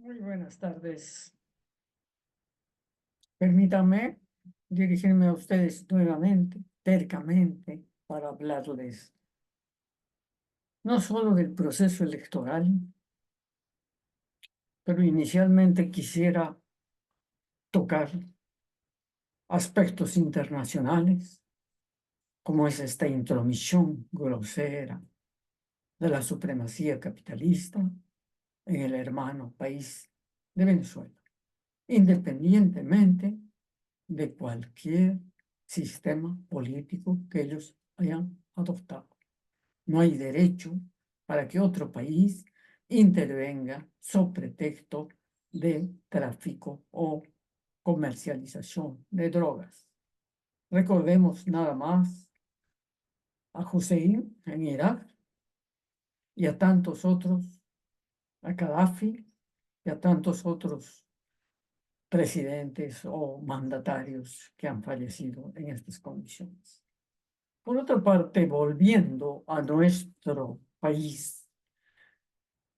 Muy buenas tardes. Permítanme dirigirme a ustedes nuevamente, tercamente, para hablarles no solo del proceso electoral, pero inicialmente quisiera tocar aspectos internacionales, como es esta intromisión grosera de la supremacía capitalista en el hermano país de Venezuela, independientemente de cualquier sistema político que ellos hayan adoptado. No hay derecho para que otro país intervenga sobre pretexto de tráfico o comercialización de drogas. Recordemos nada más a Hussein en Irak y a tantos otros, a Gaddafi y a tantos otros presidentes o mandatarios que han fallecido en estas condiciones. Por otra parte, volviendo a nuestro país,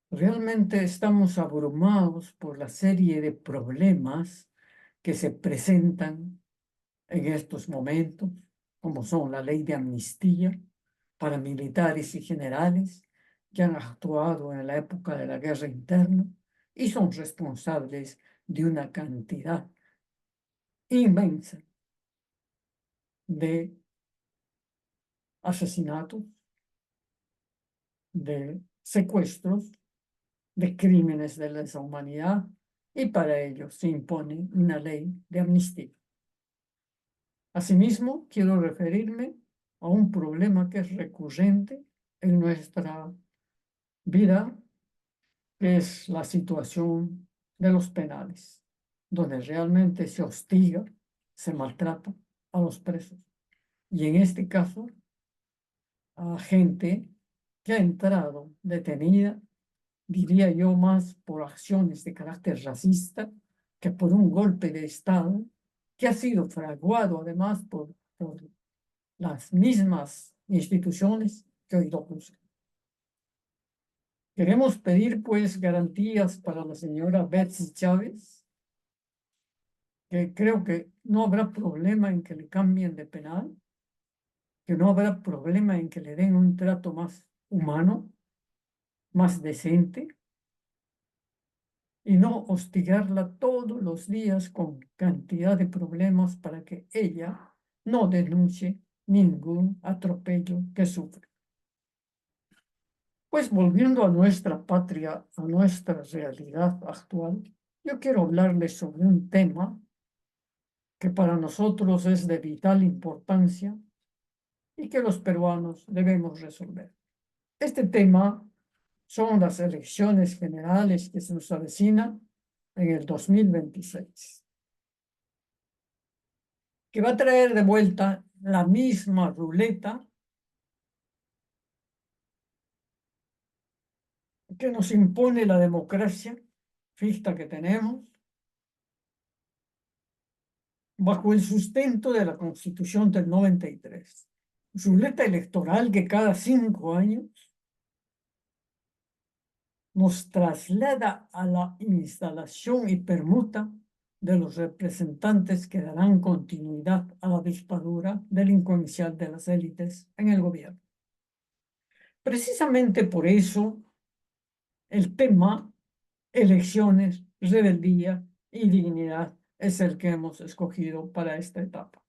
realmente estamos abrumados por la serie de problemas que se presentan en estos momentos, como son la ley de amnistía para militares y generales que han actuado en la época de la guerra interna y son responsables de una cantidad inmensa de asesinatos, de secuestros, de crímenes de lesa humanidad, y para ello se impone una ley de amnistía. Asimismo, quiero referirme a un problema que es recurrente en nuestra vida, que es la situación de los penales, donde realmente se hostiga, se maltrata a los presos. Y en este caso, a gente que ha entrado detenida, diría yo, más por acciones de carácter racista que por un golpe de Estado que ha sido fraguado además por las mismas instituciones que hoy lo juzgan. Queremos pedir, pues, garantías para la señora Betsy Chávez, que creo que no habrá problema en que le cambien de penal, que no habrá problema en que le den un trato más humano, más decente, y no hostigarla todos los días con cantidad de problemas para que ella no denuncie ningún atropello que sufre. Pues volviendo a nuestra patria, a nuestra realidad actual, yo quiero hablarles sobre un tema que para nosotros es de vital importancia y que los peruanos debemos resolver. Este tema son las elecciones generales que se nos avecinan en el 2026, que va a traer de vuelta la misma ruleta que nos impone la democracia ficta que tenemos, bajo el sustento de la Constitución del 93. Ruleta electoral que cada 5 años nos traslada a la instalación y permuta de los representantes que darán continuidad a la dictadura delincuencial de las élites en el gobierno. Precisamente por eso, el tema elecciones, rebeldía y dignidad es el que hemos escogido para esta etapa.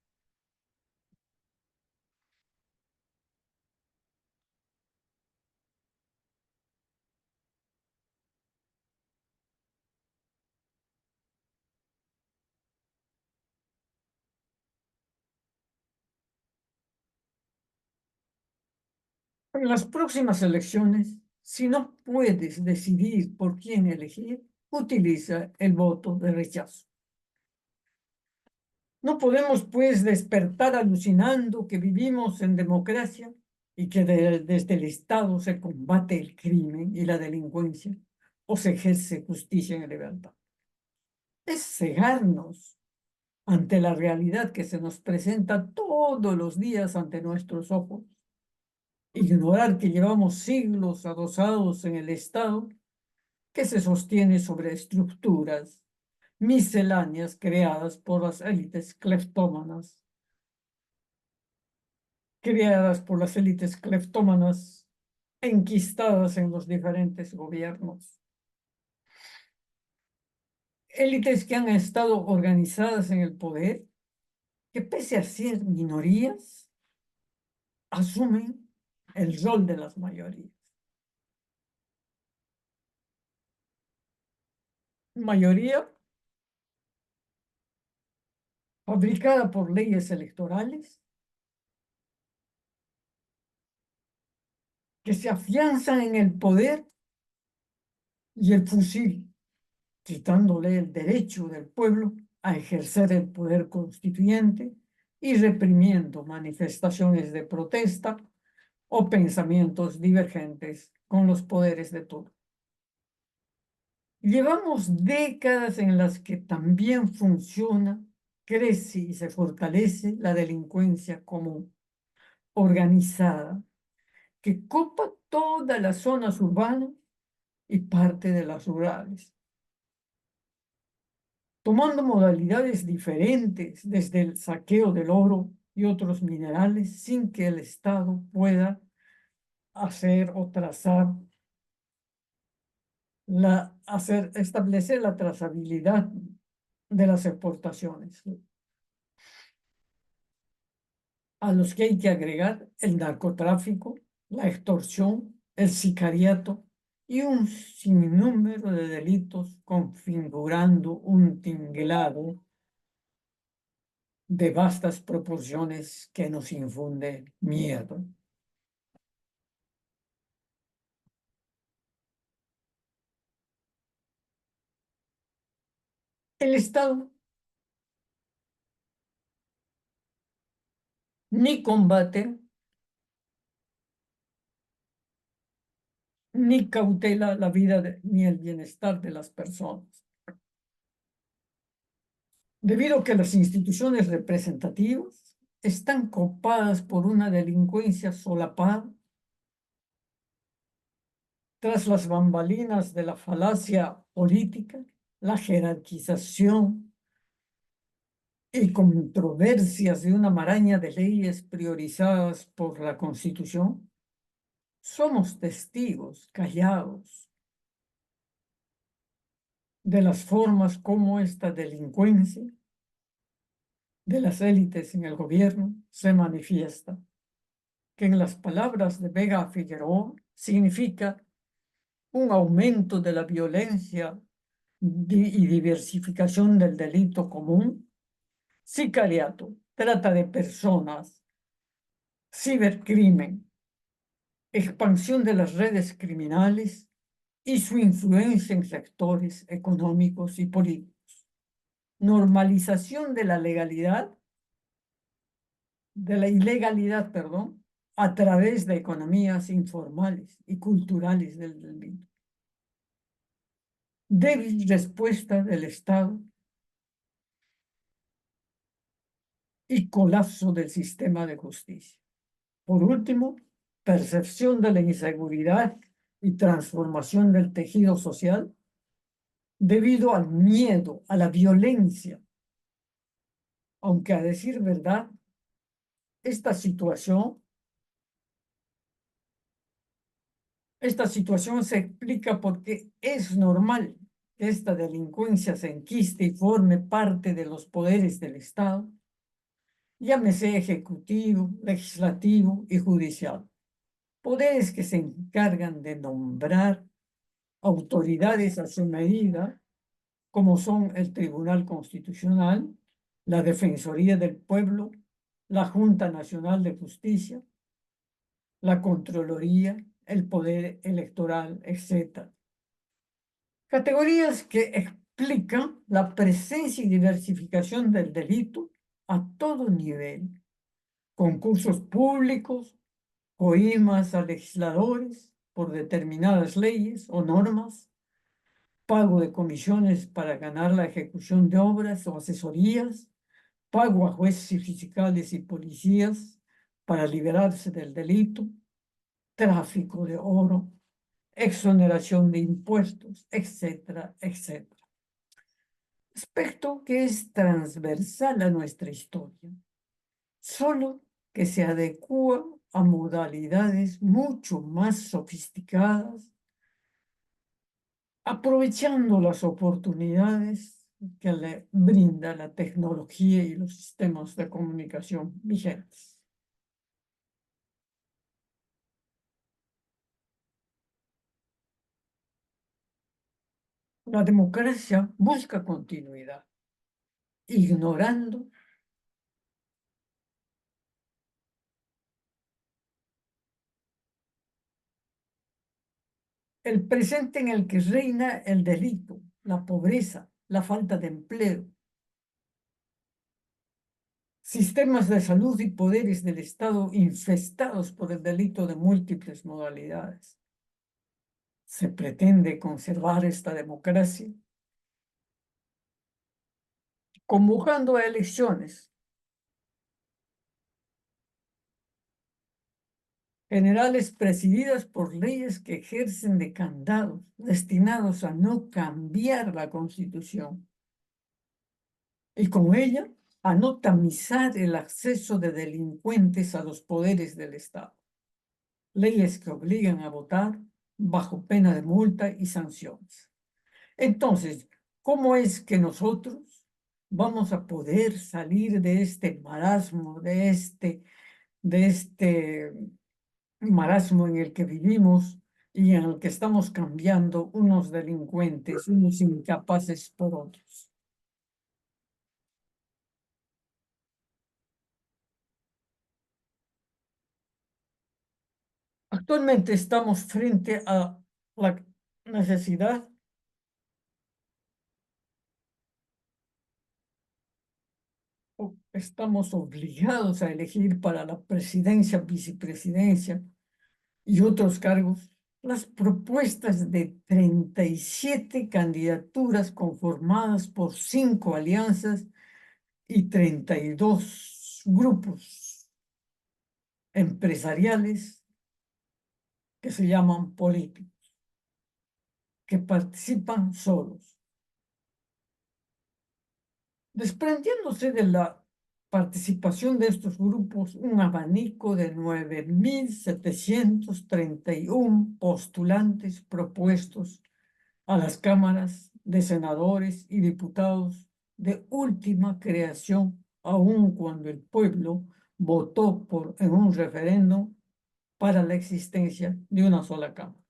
En las próximas elecciones, si no puedes decidir por quién elegir, utiliza el voto de rechazo. No podemos, pues, despertar alucinando que vivimos en democracia y que desde el Estado se combate el crimen y la delincuencia o se ejerce justicia en libertad. Es cegarnos ante la realidad que se nos presenta todos los días ante nuestros ojos, ignorar que llevamos siglos adosados en el Estado que se sostiene sobre estructuras misceláneas creadas por las élites cleptómanas, enquistadas en los diferentes gobiernos. Élites que han estado organizadas en el poder, que pese a ser minorías, asumen el rol de las mayorías. Mayoría fabricada por leyes electorales que se afianzan en el poder y el fusil, quitándole el derecho del pueblo a ejercer el poder constituyente y reprimiendo manifestaciones de protesta o pensamientos divergentes con los poderes de turno. Llevamos décadas en las que también funciona, crece y se fortalece la delincuencia común, organizada, que copa todas las zonas urbanas y parte de las rurales, tomando modalidades diferentes desde el saqueo del oro y otros minerales sin que el Estado pueda hacer o trazar establecer la trazabilidad de las exportaciones, a los que hay que agregar el narcotráfico, la extorsión, el sicariato y un sinnúmero de delitos configurando un tinglado de vastas proporciones que nos infunde miedo. El Estado ni combate ni cautela la vida ni el bienestar de las personas, debido a que las instituciones representativas están copadas por una delincuencia solapada tras las bambalinas de la falacia política, la jerarquización y controversias de una maraña de leyes priorizadas por la Constitución. Somos testigos callados de las formas como esta delincuencia de las élites en el gobierno se manifiesta, que en las palabras de Vega Figueroa significa un aumento de la violencia y diversificación del delito común, sicariato, trata de personas, cibercrimen, expansión de las redes criminales y su influencia en sectores económicos y políticos, normalización de la ilegalidad, perdón, a través de economías informales y culturales del delito. Débil respuesta del Estado y colapso del sistema de justicia. Por último, percepción de la inseguridad y transformación del tejido social debido al miedo, a la violencia. Aunque a decir verdad, esta situación se explica porque es normal que esta delincuencia se enquiste y forme parte de los poderes del Estado, llámese ejecutivo, legislativo y judicial. Poderes que se encargan de nombrar autoridades a su medida, como son el Tribunal Constitucional, la Defensoría del Pueblo, la Junta Nacional de Justicia, la Contraloría, el Poder Electoral, etc. Categorías que explican la presencia y diversificación del delito a todo nivel. Concursos públicos, coimas a legisladores por determinadas leyes o normas, pago de comisiones para ganar la ejecución de obras o asesorías, pago a jueces y fiscales y policías para liberarse del delito, tráfico de oro, exoneración de impuestos, etcétera, etcétera. Aspecto que es transversal a nuestra historia, solo que se adecua a modalidades mucho más sofisticadas, aprovechando las oportunidades que le brinda la tecnología y los sistemas de comunicación vigentes. La democracia busca continuidad, ignorando el presente en el que reina el delito, la pobreza, la falta de empleo, sistemas de salud y poderes del Estado infestados por el delito de múltiples modalidades. Se pretende conservar esta democracia convocando a elecciones generales presididas por leyes que ejercen de candados destinados a no cambiar la Constitución y con ella a no tamizar el acceso de delincuentes a los poderes del Estado. Leyes que obligan a votar bajo pena de multa y sanciones. Entonces, ¿cómo es que nosotros vamos a poder salir de este marasmo, de este marasmo en el que vivimos y en el que estamos cambiando unos delincuentes, unos incapaces por otros? Actualmente estamos frente a la necesidad, o estamos obligados a elegir para la presidencia, vicepresidencia y otros cargos las propuestas de 37 candidaturas conformadas por 5 alianzas y 32 grupos empresariales que se llaman políticos, que participan solos. Desprendiéndose de la participación de estos grupos, un abanico de 9.731 postulantes propuestos a las cámaras de senadores y diputados de última creación, aun cuando el pueblo votó en un referéndum para la existencia de una sola cámara.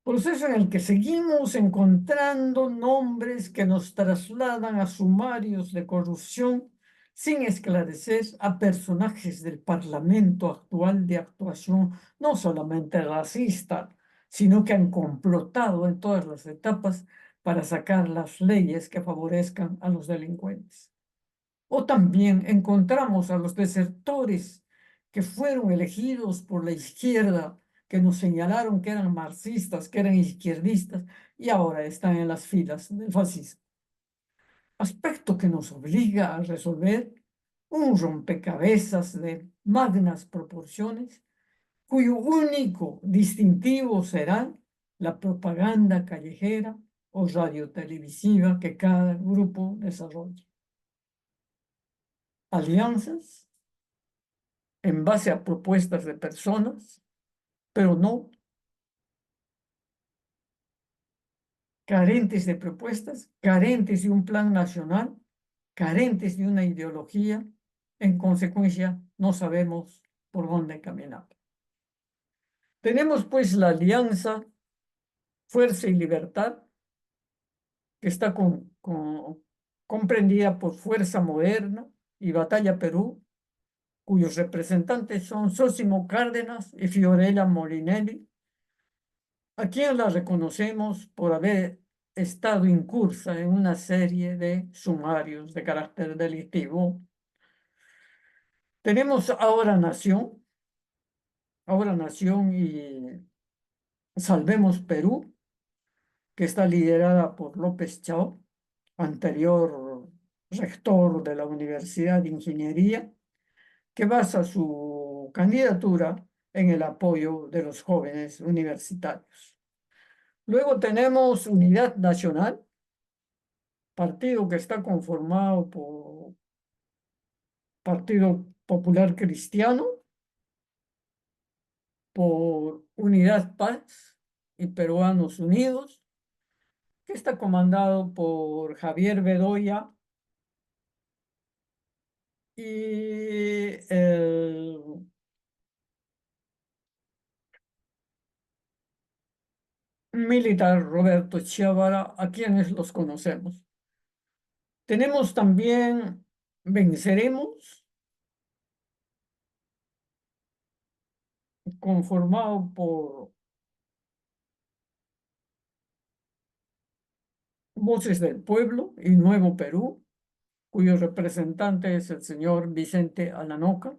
Proceso en el que seguimos encontrando nombres que nos trasladan a sumarios de corrupción sin esclarecer a personajes del Parlamento actual de actuación no solamente racista, sino que han complotado en todas las etapas para sacar las leyes que favorezcan a los delincuentes. O también encontramos a los desertores que fueron elegidos por la izquierda, que nos señalaron que eran marxistas, que eran izquierdistas, y ahora están en las filas del fascismo. Aspecto que nos obliga a resolver un rompecabezas de magnas proporciones, cuyo único distintivo será la propaganda callejera o radiotelevisiva que cada grupo desarrolla. Alianzas en base a propuestas de personas, pero no carentes de propuestas, carentes de un plan nacional, carentes de una ideología. En consecuencia, no sabemos por dónde caminar. Tenemos pues la alianza Fuerza y Libertad, que está comprendida por Fuerza Moderna y Batalla Perú, cuyos representantes son Sósimo Cárdenas y Fiorella Molinelli, a quien la reconocemos por haber estado incursa en una serie de sumarios de carácter delictivo. Tenemos Ahora Nación y Salvemos Perú, que está liderada por López Chao, anterior rector de la Universidad de Ingeniería, que basa su candidatura en el apoyo de los jóvenes universitarios. Luego tenemos Unidad Nacional, partido que está conformado por Partido Popular Cristiano, por Unidad Paz y Peruanos Unidos, que está comandado por Javier Bedoya y el militar Roberto Chiavara, a quienes los conocemos. Tenemos también Venceremos, conformado por Voces del Pueblo y Nuevo Perú, cuyo representante es el señor Vicente Alanoca,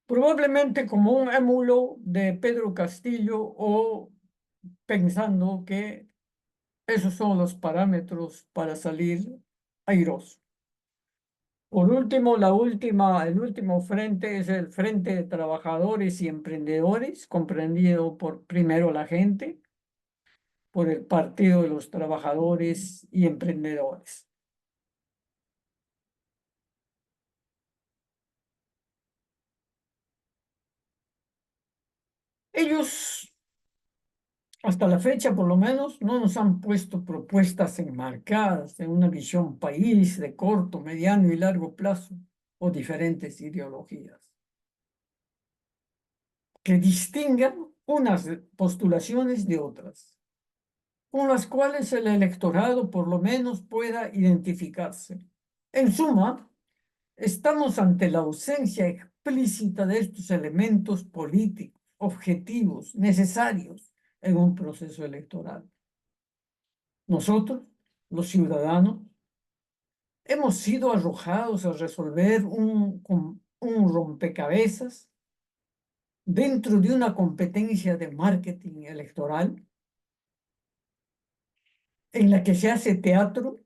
probablemente como un émulo de Pedro Castillo o pensando que esos son los parámetros para salir airoso. Por último, el último frente es el Frente de Trabajadores y Emprendedores, comprendido por primero la gente, por el Partido de los Trabajadores y Emprendedores. Ellos, hasta la fecha por lo menos, no nos han puesto propuestas enmarcadas en una visión país de corto, mediano y largo plazo o diferentes ideologías que distingan unas postulaciones de otras, con las cuales el electorado por lo menos pueda identificarse. En suma, estamos ante la ausencia explícita de estos elementos políticos, objetivos, necesarios en un proceso electoral. Nosotros, los ciudadanos, hemos sido arrojados a resolver un rompecabezas dentro de una competencia de marketing electoral en la que se hace teatro,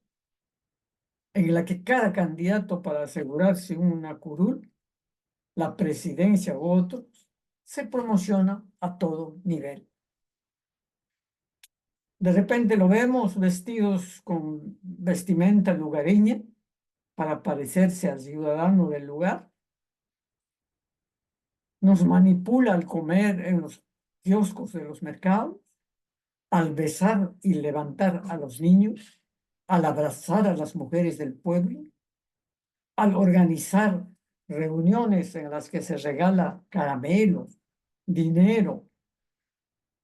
en la que cada candidato para asegurarse una curul, la presidencia u otros, se promociona a todo nivel. De repente lo vemos vestidos con vestimenta lugareña para parecerse al ciudadano del lugar. Nos manipula al comer en los kioscos de los mercados, al besar y levantar a los niños, al abrazar a las mujeres del pueblo, al organizar reuniones en las que se regala caramelos, dinero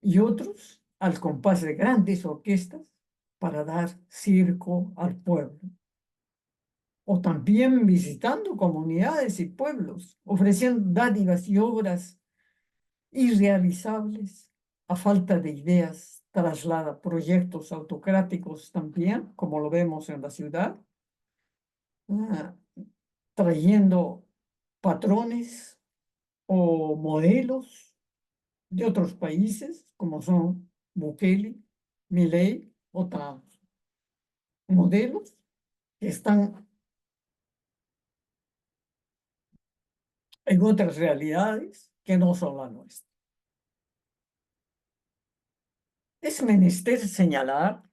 y otros al compás de grandes orquestas para dar circo al pueblo. O también visitando comunidades y pueblos, ofreciendo dádivas y obras irrealizables a falta de ideas, traslada proyectos autocráticos también, como lo vemos en la ciudad, ah, trayendo patrones o modelos de otros países, como son Bukele, Milei, o Trump. Modelos que están en otras realidades que no son la nuestra. Es menester señalar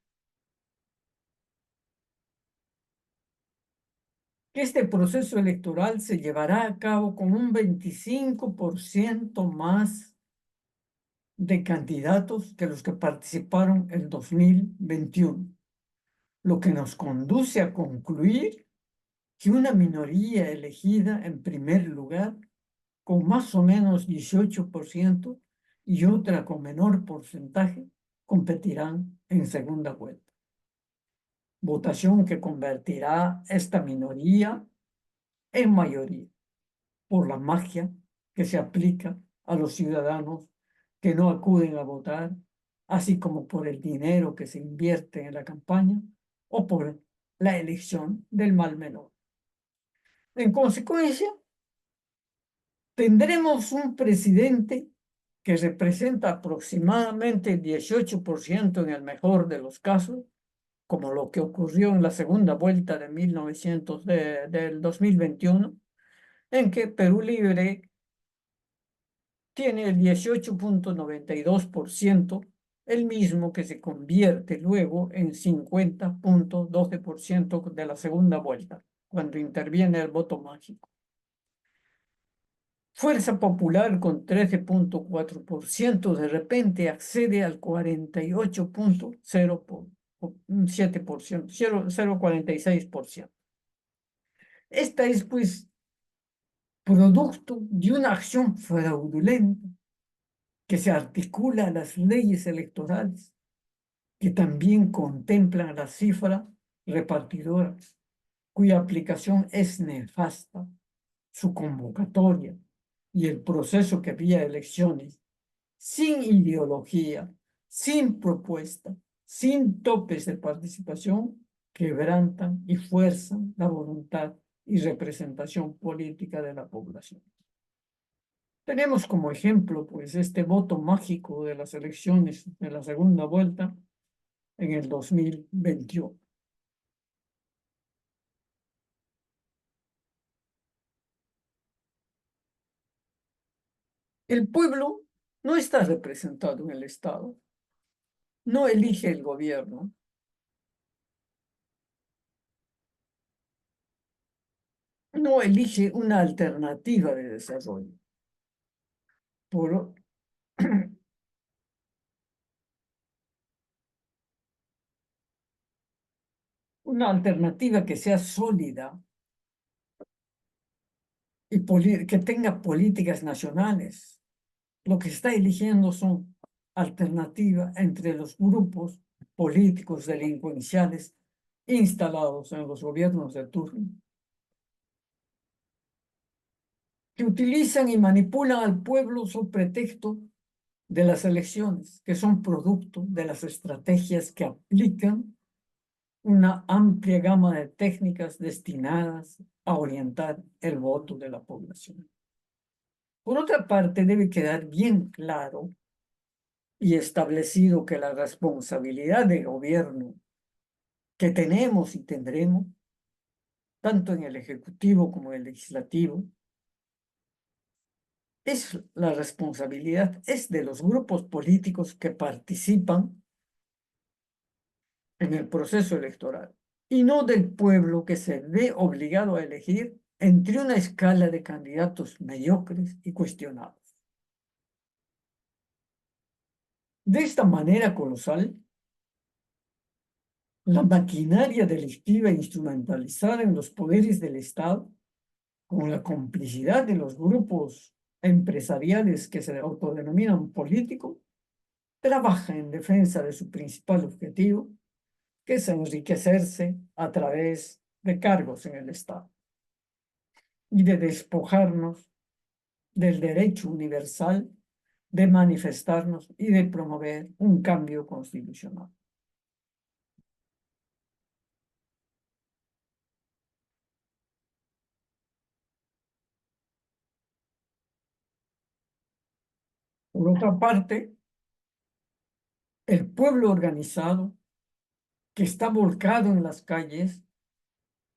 que este proceso electoral se llevará a cabo con un 25% más de candidatos que los que participaron en 2021, lo que nos conduce a concluir que una minoría elegida en primer lugar, con más o menos 18%, y otra con menor porcentaje, competirán en segunda vuelta. Votación que convertirá esta minoría en mayoría por la magia que se aplica a los ciudadanos que no acuden a votar, así como por el dinero que se invierte en la campaña o por la elección del mal menor. En consecuencia, tendremos un presidente que representa aproximadamente el 18% en el mejor de los casos, como lo que ocurrió en la segunda vuelta del 2021, en que Perú Libre tiene el 18,92%, el mismo que se convierte luego en 50,12% de la segunda vuelta, cuando interviene el voto mágico. Fuerza Popular con 13,4% de repente accede al 48,07%, 0,46%. Esta es, pues, producto de una acción fraudulenta que se articula a las leyes electorales, que también contemplan la cifra repartidora, cuya aplicación es nefasta, su convocatoria y el proceso que había elecciones, sin ideología, sin propuesta, sin topes de participación, quebrantan y fuerzan la voluntad y representación política de la población. Tenemos como ejemplo, pues, este voto mágico de las elecciones de la segunda vuelta en el 2021. El pueblo no está representado en el Estado, no elige el gobierno, no elige una alternativa de desarrollo. Por una alternativa que sea sólida y que tenga políticas nacionales. Lo que está eligiendo son alternativas entre los grupos políticos delincuenciales instalados en los gobiernos de turno, que utilizan y manipulan al pueblo sobre pretexto de las elecciones, que son producto de las estrategias que aplican una amplia gama de técnicas destinadas a orientar el voto de la población. Por otra parte, debe quedar bien claro y establecido que la responsabilidad de gobierno que tenemos y tendremos, tanto en el Ejecutivo como en el Legislativo, la responsabilidad es de los grupos políticos que participan en el proceso electoral y no del pueblo, que se ve obligado a elegir entre una escala de candidatos mediocres y cuestionados. De esta manera colosal, la maquinaria delictiva instrumentalizada en los poderes del Estado, con la complicidad de los grupos empresariales que se autodenominan políticos, trabaja en defensa de su principal objetivo, que es enriquecerse a través de cargos en el Estado y de despojarnos del derecho universal de manifestarnos y de promover un cambio constitucional. Por otra parte, el pueblo organizado, que está volcado en las calles,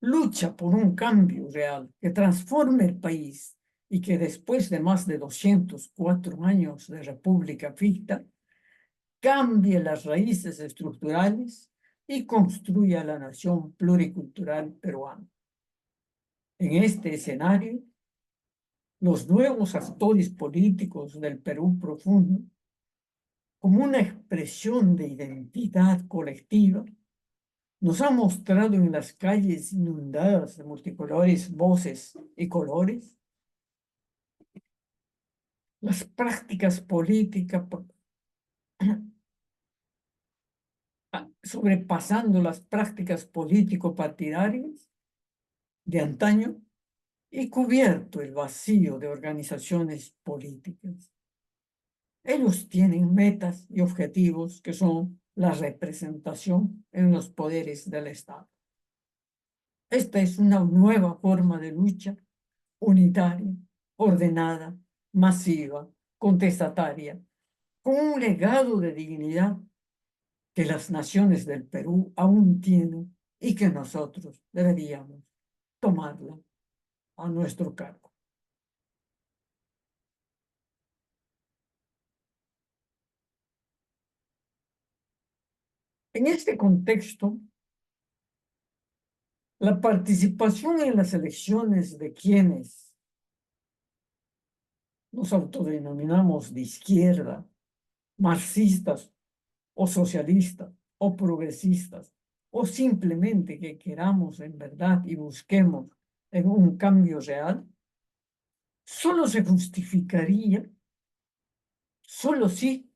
lucha por un cambio real que transforme el país y que después de más de 204 años de república ficta, cambie las raíces estructurales y construya la nación pluricultural peruana. En este escenario, los nuevos actores políticos del Perú profundo, como una expresión de identidad colectiva, nos han mostrado en las calles inundadas de multicolores voces y colores las prácticas políticas, sobrepasando las prácticas político-partidarias de antaño y cubierto el vacío de organizaciones políticas. Ellos tienen metas y objetivos que son la representación en los poderes del Estado. Esta es una nueva forma de lucha unitaria, ordenada, masiva, contestataria, con un legado de dignidad que las naciones del Perú aún tienen y que nosotros deberíamos tomarla a nuestro cargo. En este contexto, la participación en las elecciones de quienes nos autodenominamos de izquierda, marxistas o socialistas o progresistas, o simplemente que queramos en verdad y busquemos en un cambio real, solo se justificaría, solo si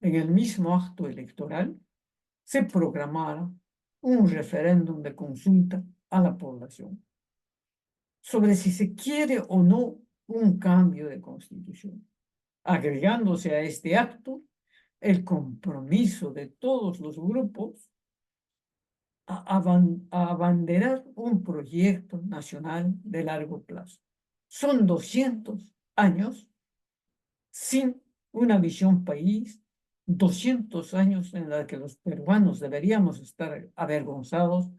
en el mismo acto electoral se programara un referéndum de consulta a la población sobre si se quiere o no un cambio de constitución, agregándose a este acto el compromiso de todos los grupos a abanderar un proyecto nacional de largo plazo. Son 200 años sin una visión país, 200 años en los que los peruanos deberíamos estar avergonzados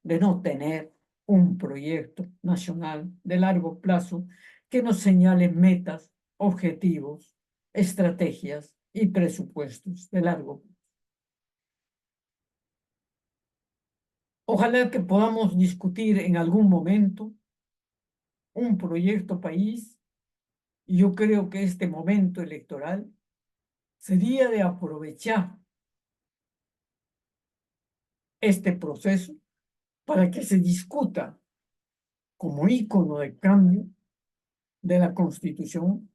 de no tener un proyecto nacional de largo plazo que nos señale metas, objetivos, estrategias y presupuestos de largo plazo. Ojalá que podamos discutir en algún momento un proyecto país, y yo creo que este momento electoral sería de aprovechar este proceso para que se discuta como ícono de cambio de la Constitución.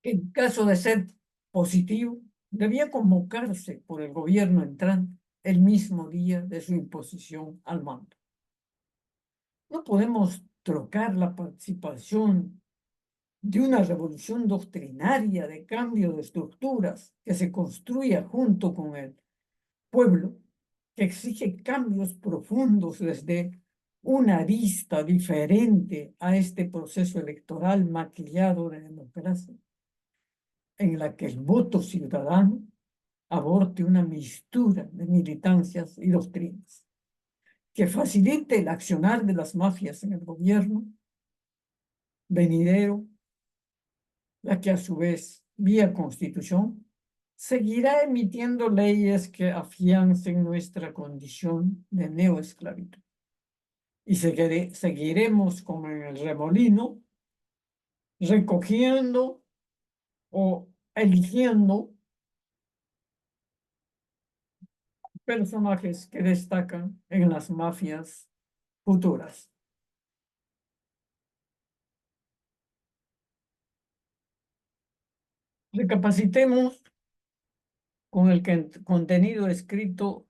En caso de ser positivo, debía convocarse por el gobierno entrante el mismo día de su imposición al mando. No podemos trocar la participación de una revolución doctrinaria de cambio de estructuras que se construya junto con el pueblo, que exige cambios profundos desde una arista diferente a este proceso electoral maquillado de democracia, en la que el voto ciudadano aborte una mistura de militancias y doctrinas, que facilite el accionar de las mafias en el gobierno venidero, la que a su vez, vía constitución, seguirá emitiendo leyes que afiancen nuestra condición de neoesclavitud. Y seguiremos como en el remolino, recogiendo o eligiendo personajes que destacan en las mafias futuras. Recapacitemos con el contenido escrito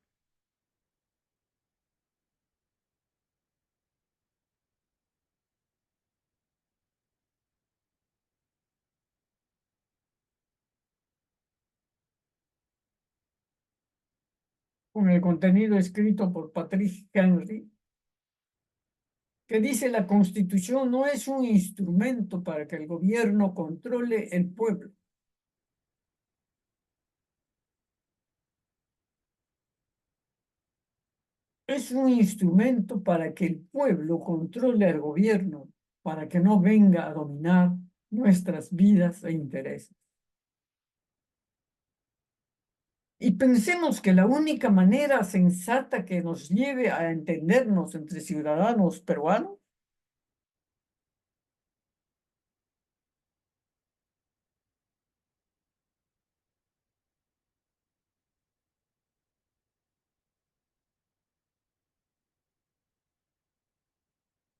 por Patrick Henry, que dice: la Constitución no es un instrumento para que el gobierno controle el pueblo. Es un instrumento para que el pueblo controle al gobierno, para que no venga a dominar nuestras vidas e intereses. Y pensemos que la única manera sensata que nos lleve a entendernos entre ciudadanos peruanos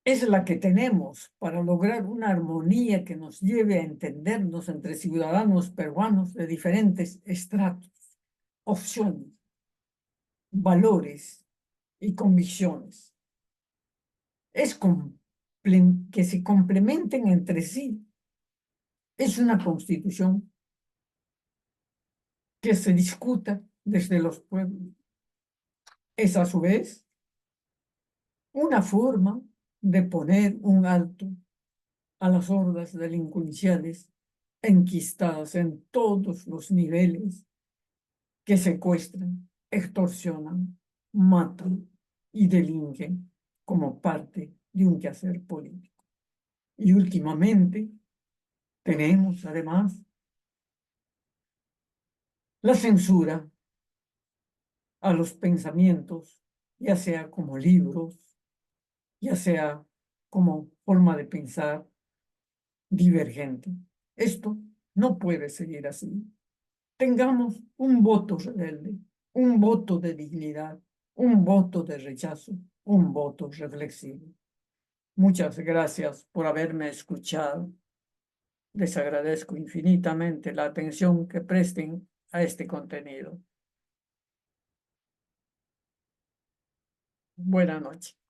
es la que tenemos para lograr una armonía que nos lleve a entendernos entre ciudadanos peruanos de diferentes estratos, opciones, valores y convicciones. Es que se complementen entre sí. Es una constitución que se discuta desde los pueblos. Es a su vez una forma de poner un alto a las hordas delincuenciales enquistadas en todos los niveles que secuestran, extorsionan, matan y delinquen como parte de un quehacer político. Y últimamente tenemos además la censura a los pensamientos, ya sea como libros, ya sea como forma de pensar divergente. Esto no puede seguir así. Tengamos un voto rebelde, un voto de dignidad, un voto de rechazo, un voto reflexivo. Muchas gracias por haberme escuchado. Les agradezco infinitamente la atención que presten a este contenido. Buenas noches.